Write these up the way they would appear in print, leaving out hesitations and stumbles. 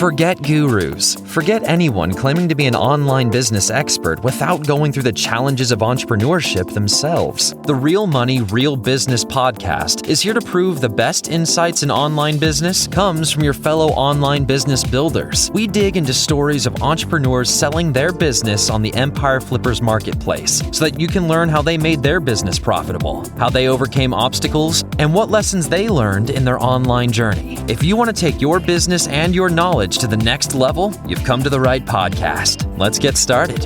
Forget gurus. Forget anyone claiming to be an online business expert without going through the challenges of entrepreneurship themselves. The Real Money, Real Business podcast is here to prove the best insights in online business comes from your fellow online business builders. We dig into stories of entrepreneurs selling their business on the Empire Flippers marketplace so that you can learn how they made their business profitable, how they overcame obstacles, and what lessons they learned in their online journey. If you want to take your business and your knowledge to the next level, you've come to the right podcast. Let's get started.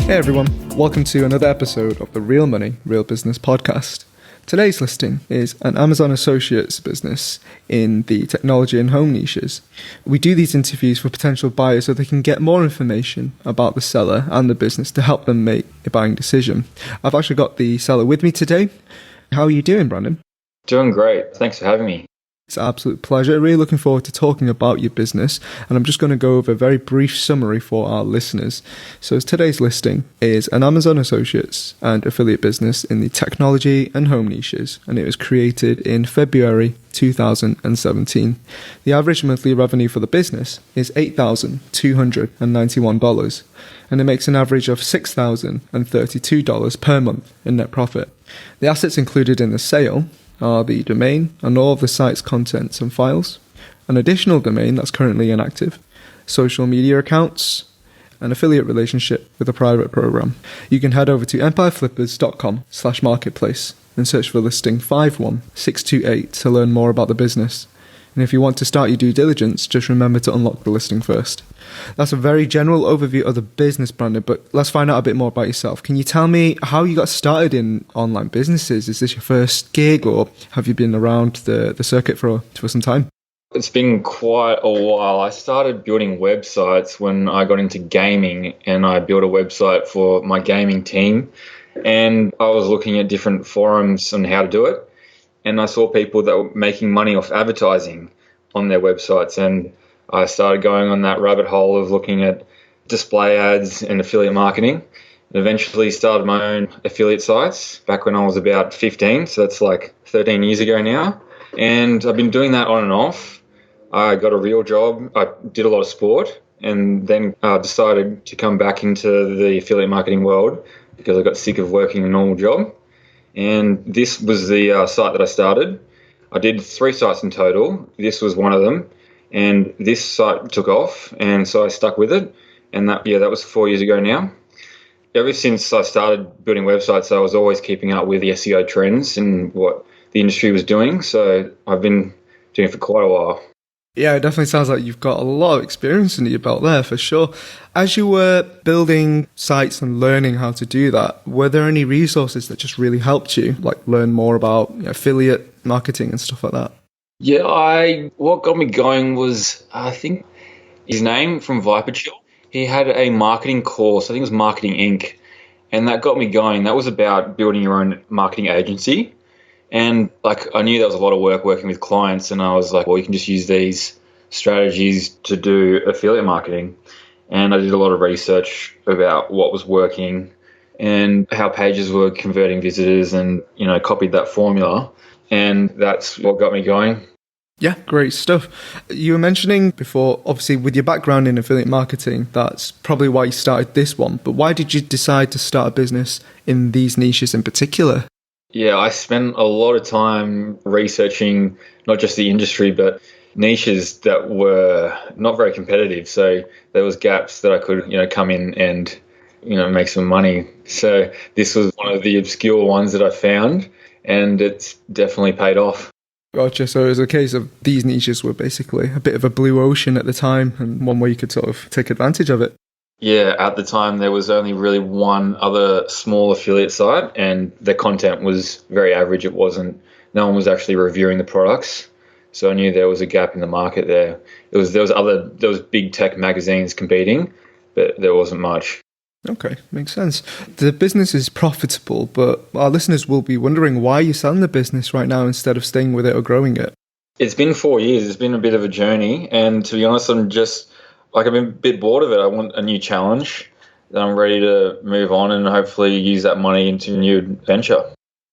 Hey everyone, welcome to another episode of the Real Money, Real Business podcast. Today's listing is an Amazon Associates business in the technology and home niches. We do these interviews for potential buyers so they can get more information about the seller and the business to help them make a buying decision. I've actually got the seller with me today. How are you doing, Brandon? Doing great. Thanks for having me. It's an absolute pleasure. Really looking forward to talking about your business, and I'm just going to go over a very brief summary for our listeners. So today's listing is an Amazon Associates and affiliate business in the technology and home niches, and it was created in February 2017. The average monthly revenue for the business is $8,291, and it makes an average of $6,032 per month in net profit. The assets included in the sale are the domain and all of the site's contents and files, an additional domain that's currently inactive, social media accounts, an affiliate relationship with a private program. You can head over to empireflippers.com/marketplace and search for listing 51628 to learn more about the business. And if you want to start your due diligence, just remember to unlock the listing first. That's a very general overview of the business, Brandon, but let's find out a bit more about yourself. Can you tell me how you got started in online businesses? Is this your first gig, or have you been around the circuit for some time? It's been quite a while. I started building websites when I got into gaming, and I built a website for my gaming team. And I was looking at different forums on how to do it. And I saw people that were making money off advertising on their websites. And I started going on that rabbit hole of looking at display ads and affiliate marketing. And eventually started my own affiliate sites back when I was about 15. So that's like 13 years ago now. And I've been doing that on and off. I got a real job. I did a lot of sport, and then decided to come back into the affiliate marketing world because I got sick of working a normal job. And this was the site that I started. I did 3 sites in total. This was one of them. And this site took off, and so I stuck with it. And that was 4 years ago now. Ever since I started building websites, I was always keeping up with the SEO trends and what the industry was doing. So I've been doing it for quite a while. Yeah, it definitely sounds like you've got a lot of experience under your belt there, for sure. As you were building sites and learning how to do that, were there any resources that just really helped you, like learn more about affiliate marketing and stuff like that? Yeah, what got me going was, I think, his name from Viper Chill. He had a marketing course, I think it was Marketing Inc., and that got me going. That was about building your own marketing agency. And I knew there was a lot of work working with clients, and I was like, well, you can just use these strategies to do affiliate marketing. And I did a lot of research about what was working and how pages were converting visitors, and, copied that formula. And that's what got me going. Yeah, great stuff. You were mentioning before, obviously, with your background in affiliate marketing, that's probably why you started this one. But why did you decide to start a business in these niches in particular? Yeah, I spent a lot of time researching not just the industry, but niches that were not very competitive. So there was gaps that I could, come in and, make some money. So this was one of the obscure ones that I found, and it's definitely paid off. Gotcha. So it was a case of these niches were basically a bit of a blue ocean at the time, and one where you could sort of take advantage of it. Yeah, at the time there was only really one other small affiliate site, and the content was very average. No one was actually reviewing the products. So I knew there was a gap in the market there. There was big tech magazines competing, but there wasn't much. Okay, makes sense. The business is profitable, but our listeners will be wondering why you're selling the business right now instead of staying with it or growing it. It's been 4 years. It's been a bit of a journey, and to be honest, I've been a bit bored of it. I want a new challenge. I'm ready to move on and hopefully use that money into a new adventure.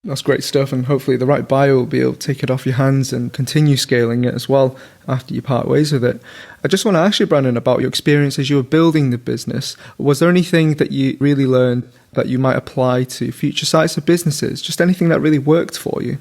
That's great stuff, and hopefully the right buyer will be able to take it off your hands and continue scaling it as well after you part ways with it. I just want to ask you, Brandon, about your experience as you were building the business. Was there anything that you really learned that you might apply to future sites of businesses? Just anything that really worked for you?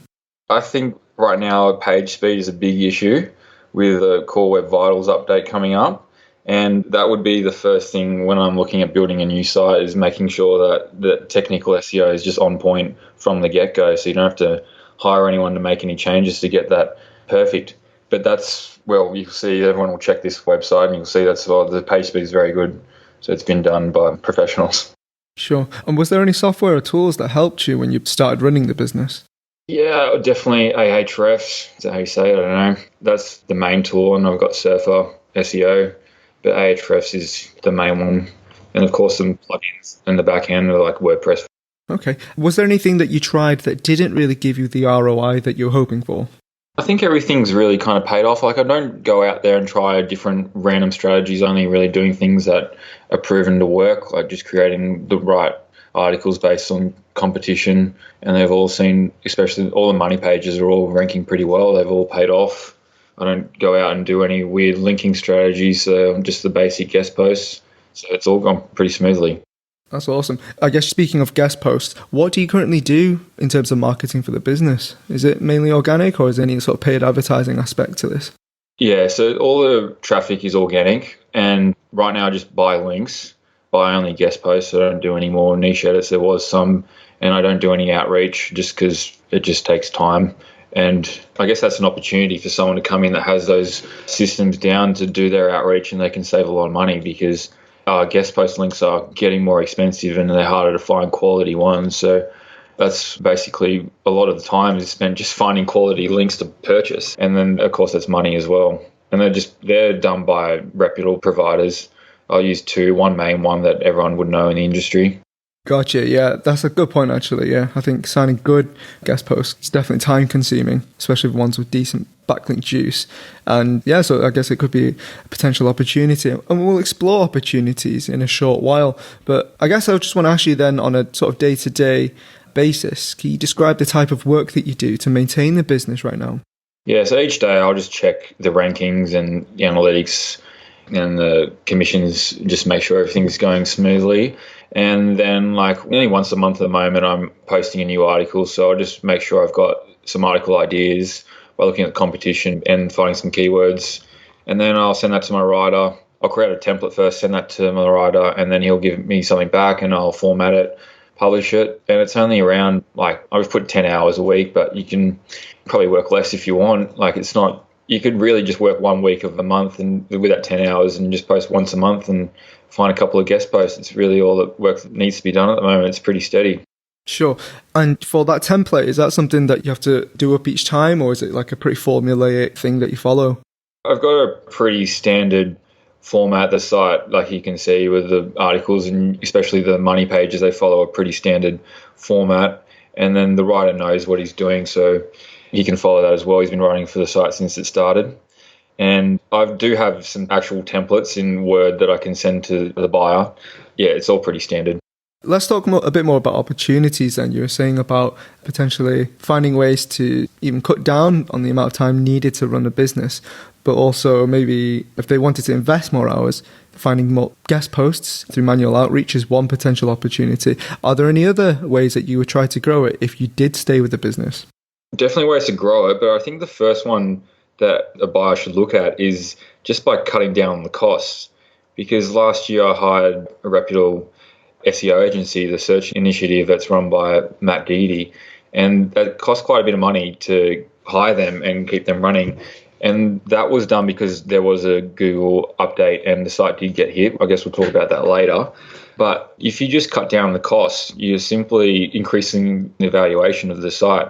I think right now page speed is a big issue with the Core Web Vitals update coming up. And that would be the first thing when I'm looking at building a new site, is making sure that the technical SEO is just on point from the get-go, so you don't have to hire anyone to make any changes to get that perfect. But that's, well, you'll see everyone will check this website and you'll see the page speed is very good. So it's been done by professionals. Sure. And was there any software or tools that helped you when you started running the business? Yeah, definitely Ahrefs. Is that how you say it? I don't know. That's the main tool, and I've got Surfer SEO. But Ahrefs is the main one. And of course, some plugins in the back end are like WordPress. Okay. Was there anything that you tried that didn't really give you the ROI that you were hoping for? I think everything's really kind of paid off. Like, I don't go out there and try different random strategies, only really doing things that are proven to work, like just creating the right articles based on competition. And they've all seen, especially all the money pages are all ranking pretty well. They've all paid off. I don't go out and do any weird linking strategies, just the basic guest posts. So it's all gone pretty smoothly. That's awesome. I guess speaking of guest posts, what do you currently do in terms of marketing for the business? Is it mainly organic, or is there any sort of paid advertising aspect to this? Yeah, so all the traffic is organic. And right now I just buy links, buy only guest posts. I don't do any more niche edits. There was some, and I don't do any outreach just because it just takes time. And I guess that's an opportunity for someone to come in that has those systems down to do their outreach, and they can save a lot of money because guest post links are getting more expensive and they're harder to find quality ones. So that's basically a lot of the time is spent just finding quality links to purchase. And then, of course, that's money as well. And they're done by reputable providers. I'll use two, one main one that everyone would know in the industry. Gotcha. Yeah, that's a good point, actually. Yeah, I think signing good guest posts is definitely time consuming, especially ones with decent backlink juice. And yeah, so I guess it could be a potential opportunity. And we'll explore opportunities in a short while. But I guess I just want to ask you then, on a sort of day-to-day basis, can you describe the type of work that you do to maintain the business right now? Yeah, so each day I'll just check the rankings and the analytics and the commissions, just make sure everything's going smoothly. And then nearly once a month at the moment, I'm posting a new article. So I'll just make sure I've got some article ideas by looking at the competition and finding some keywords. And then I'll send that to my writer. I'll create a template first, send that to my writer, and then he'll give me something back and I'll format it, publish it. And it's only around, I've put 10 hours a week, but you can probably work less if you want. It's not, you could really just work 1 week of the month and with that 10 hours and just post once a month and find a couple of guest posts. It's really all the work that needs to be done at the moment. It's pretty steady. Sure. And for that template, is that something that you have to do up each time, or is it like a pretty formulaic thing that you follow? I've got a pretty standard format. The site, like you can see with the articles and especially the money pages, they follow a pretty standard format. And then the writer knows what he's doing, so he can follow that as well. He's been writing for the site since it started. And I do have some actual templates in Word that I can send to the buyer. Yeah, it's all pretty standard. Let's talk a bit more about opportunities then. You were saying about potentially finding ways to even cut down on the amount of time needed to run a business, but also maybe if they wanted to invest more hours, finding more guest posts through manual outreach is one potential opportunity. Are there any other ways that you would try to grow it if you did stay with the business? Definitely ways to grow it, but I think the first one that a buyer should look at is just by cutting down on the costs. Because last year I hired a reputable SEO agency, the Search Initiative, that's run by Matt Deedy, and that cost quite a bit of money to hire them and keep them running. And that was done because there was a Google update and the site did get hit. I guess we'll talk about that later. But if you just cut down the costs, you're simply increasing the valuation of the site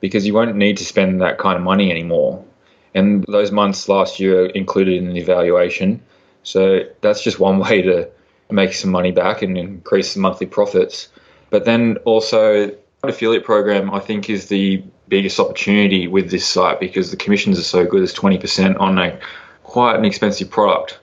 because you won't need to spend that kind of money anymore. And those months last year are included in the evaluation. So that's just one way to make some money back and increase the monthly profits. But then also the affiliate program, I think, is the biggest opportunity with this site because the commissions are so good. It's 20% on quite an expensive product.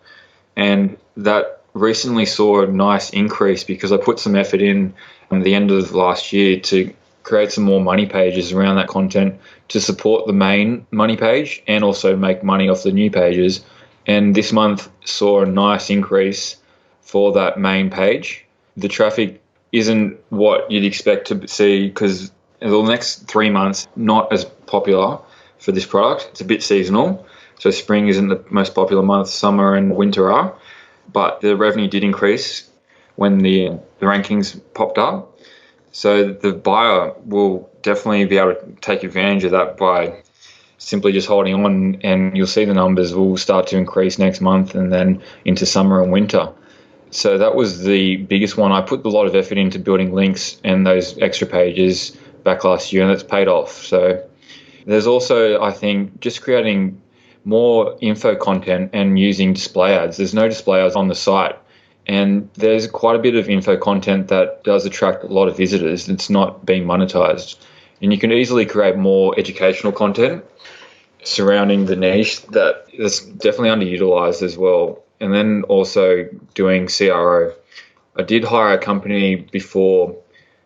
And that recently saw a nice increase because I put some effort in at the end of last year to create some more money pages around that content to support the main money page and also make money off the new pages. And this month saw a nice increase for that main page. The traffic isn't what you'd expect to see because the next 3 months, not as popular for this product. It's a bit seasonal. So spring isn't the most popular month, summer and winter are. But the revenue did increase when the rankings popped up. So the buyer will definitely be able to take advantage of that by simply just holding on, and you'll see the numbers will start to increase next month and then into summer and winter. So that was the biggest one. I put a lot of effort into building links and those extra pages back last year, and it's paid off. So there's also, I think, just creating more info content and using display ads. There's no display ads on the site, and there's quite a bit of info content that does attract a lot of visitors. It's not being monetized, and you can easily create more educational content surrounding the niche that is definitely underutilized as well. And then also doing CRO. I did hire a company before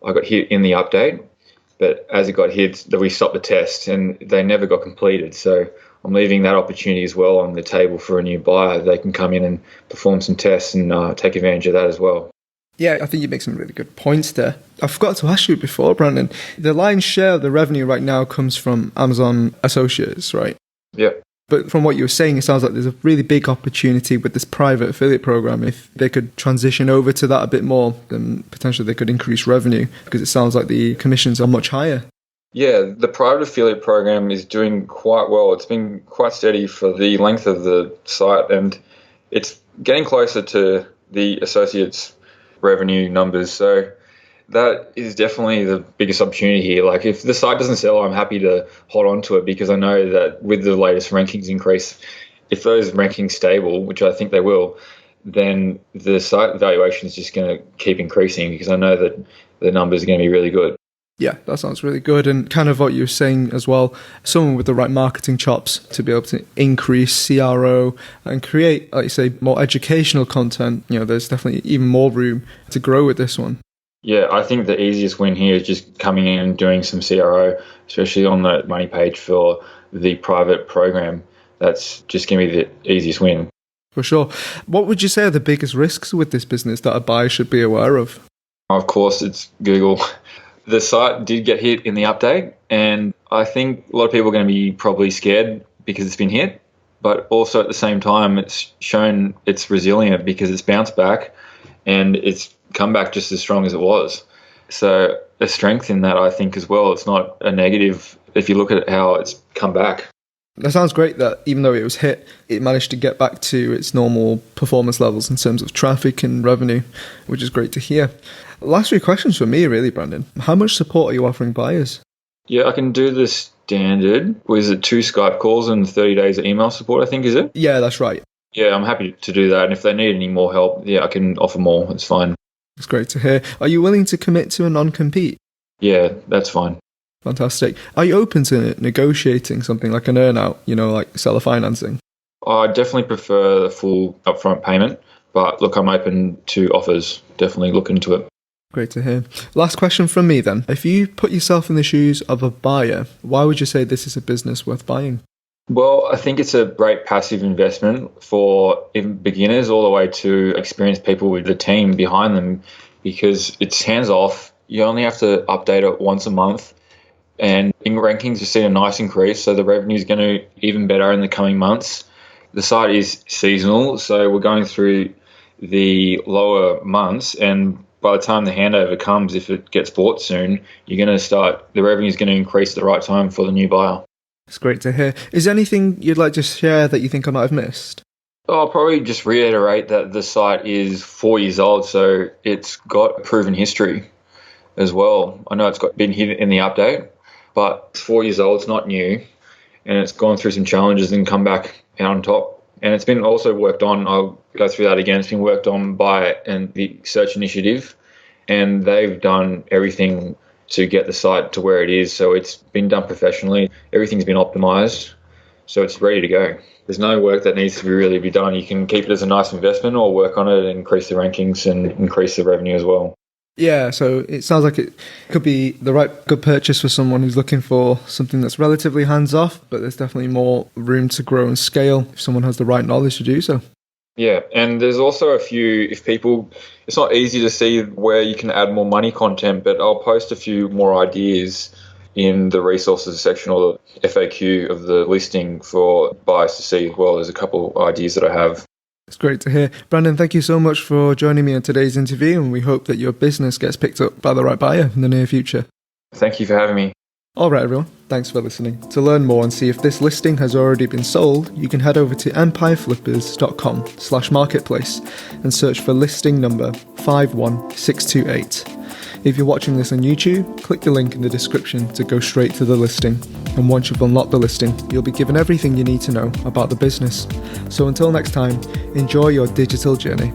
I got hit in the update, but as it got hit, we stopped the test and they never got completed. So I'm leaving that opportunity as well on the table for a new buyer. They can come in and perform some tests and take advantage of that as well. Yeah, I think you make some really good points there. I forgot to ask you before, Brandon. The lion's share of the revenue right now comes from Amazon Associates, right? Yeah. But from what you were saying, it sounds like there's a really big opportunity with this private affiliate program. If they could transition over to that a bit more, then potentially they could increase revenue because it sounds like the commissions are much higher. Yeah, the private affiliate program is doing quite well. It's been quite steady for the length of the site, and it's getting closer to the associates' revenue numbers. So that is definitely the biggest opportunity here. Like, if the site doesn't sell, I'm happy to hold on to it because I know that with the latest rankings increase, if those rankings stable, which I think they will, then the site valuation is just going to keep increasing because I know that the numbers are going to be really good. Yeah, that sounds really good. And kind of what you were saying as well, someone with the right marketing chops to be able to increase CRO and create, like you say, more educational content. You know, there's definitely even more room to grow with this one. Yeah, I think the easiest win here is just coming in and doing some CRO, especially on the money page for the private program. That's just going to be the easiest win. For sure. What would you say are the biggest risks with this business that a buyer should be aware of? Of course, it's Google. The site did get hit in the update, and I think a lot of people are going to be probably scared because it's been hit, but also at the same time, it's shown it's resilient because it's bounced back and it's come back just as strong as it was. So a strength in that, I think, as well. It's not a negative if you look at how it's come back. That sounds great that even though it was hit, it managed to get back to its normal performance levels in terms of traffic and revenue, which is great to hear. Last few questions for me, really, Brandon. How much support are you offering buyers? Yeah, I can do the standard. Was it 2 Skype calls and 30 days of email support, I think, is it? Yeah, that's right. Yeah, I'm happy to do that. And if they need any more help, yeah, I can offer more. It's fine. It's great to hear. Are you willing to commit to a non-compete? Yeah, that's fine. Fantastic. Are you open to negotiating something like an earn-out, like seller financing? I definitely prefer the full upfront payment, but look, I'm open to offers. Definitely look into it. Great to hear. Last question from me then. If you put yourself in the shoes of a buyer, why would you say this is a business worth buying? Well, I think it's a great passive investment for even beginners all the way to experienced people with the team behind them because it's hands off. You only have to update it once a month. And in rankings, you've seen a nice increase, so the revenue is going to even better in the coming months. The site is seasonal, so we're going through the lower months, and by the time the handover comes, if it gets bought soon, the revenue is going to increase at the right time for the new buyer. It's great to hear. Is there anything you'd like to share that you think I might have missed? I'll probably just reiterate that the site is 4 years old, so it's got proven history as well. I know it's been hit in the update, but it's 4 years old, it's not new, and it's gone through some challenges and come back out on top. And it's been also worked on, I'll go through that again, it's been worked on by the Search Initiative, and they've done everything to get the site to where it is. So it's been done professionally, everything's been optimized, so it's ready to go. There's no work that needs to really be done. You can keep it as a nice investment or work on it and increase the rankings and increase the revenue as well. Yeah, so it sounds like it could be the good purchase for someone who's looking for something that's relatively hands-off, but there's definitely more room to grow and scale if someone has the right knowledge to do so. Yeah, and there's also a few, it's not easy to see where you can add more money content, but I'll post a few more ideas in the resources section or the FAQ of the listing for buyers to see as well. There's a couple ideas that I have. It's great to hear. Brandon, thank you so much for joining me on today's interview, and we hope that your business gets picked up by the right buyer in the near future. Thank you for having me. All right, everyone. Thanks for listening. To learn more and see if this listing has already been sold, you can head over to empireflippers.com/marketplace and search for listing number 51628. If you're watching this on YouTube, click the link in the description to go straight to the listing. And once you've unlocked the listing, you'll be given everything you need to know about the business. So until next time, enjoy your digital journey.